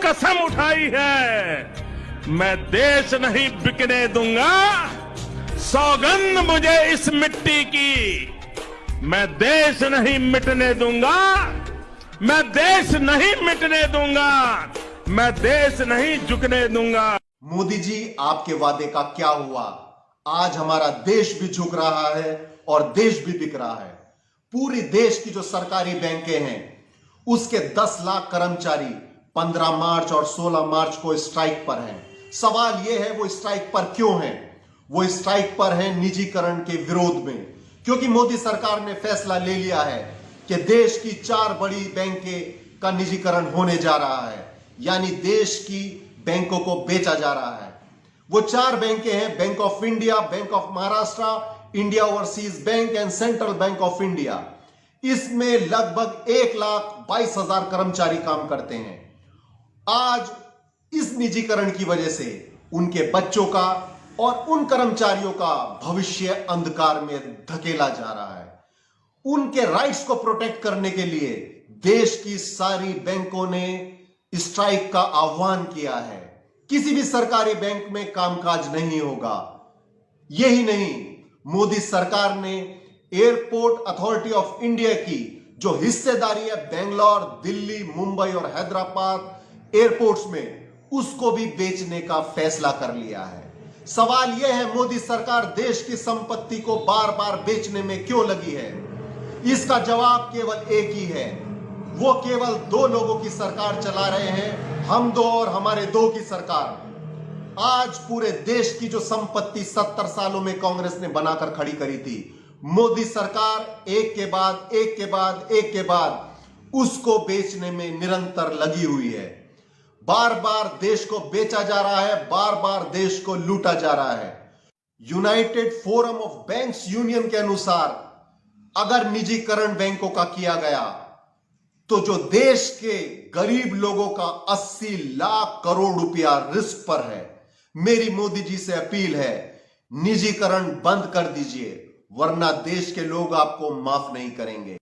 कसम उठाई है, मैं देश नहीं बिकने दूंगा। सौगंध मुझे इस मिट्टी की, मैं देश नहीं मिटने दूंगा। मैं देश नहीं मिटने दूंगा, मैं देश नहीं झुकने दूंगा। मोदी जी, आपके वादे का क्या हुआ? आज हमारा देश भी झुक रहा है और देश भी बिक रहा है। पूरी देश की जो सरकारी बैंकें हैं उसके 10 लाख कर्मचारी 15 मार्च और 16 मार्च को स्ट्राइक पर हैं। सवाल यह है वो स्ट्राइक पर क्यों हैं? वो स्ट्राइक पर हैं निजीकरण के विरोध में, क्योंकि मोदी सरकार ने फैसला ले लिया है कि देश की 4 बड़ी बैंकें का निजीकरण होने जा रहा है, यानी देश की बैंकों को बेचा जा रहा है। वो 4 बैंकें हैं, bank of India, bank of Maharashtra, India overseas bank and central bank of India. इसमें लगभग 1,22,000 कर्मचारी काम करते हैं। आज इस निजीकरण की वजह से उनके बच्चों का और उन कर्मचारियों का भविष्य अंधकार में धकेला जा रहा है। उनके राइट्स को प्रोटेक्ट करने के लिए देश की सारी बैंकों ने स्ट्राइक का आह्वान किया है। किसी भी सरकारी बैंक में कामकाज नहीं होगा। यही नहीं, मोदी सरकार ने एयरपोर्ट अथॉरिटी ऑफ इंडिया की जो हिस्सेदारी है बेंगलोर, दिल्ली, मुंबई और हैदराबाद एयरपोर्ट्स में, उसको भी बेचने का फैसला कर लिया है। सवाल यह है, मोदी सरकार देश की संपत्ति को बार बार बेचने में क्यों लगी है? इसका जवाब केवल एक ही है, वो केवल 2 लोगों की सरकार चला रहे हैं, हम 2 और हमारे 2 की सरकार। आज पूरे देश की जो संपत्ति 70 सालों में कांग्रेस ने बनाकर खड़ी करी थी, मोदी सरकार एक के बाद उसको बेचने में निरंतर लगी हुई है। बार बार देश को बेचा जा रहा है, बार बार देश को लूटा जा रहा है। United forum of banks union के अनुसार अगर निजीकरण बैंकों का किया गया तो जो देश के गरीब लोगों का 80 लाख करोड़ रुपया रिस्क पर है। मेरी मोदी जी से अपील है, निजीकरण बंद कर दीजिए, वरना देश के लोग आपको माफ नहीं करेंगे।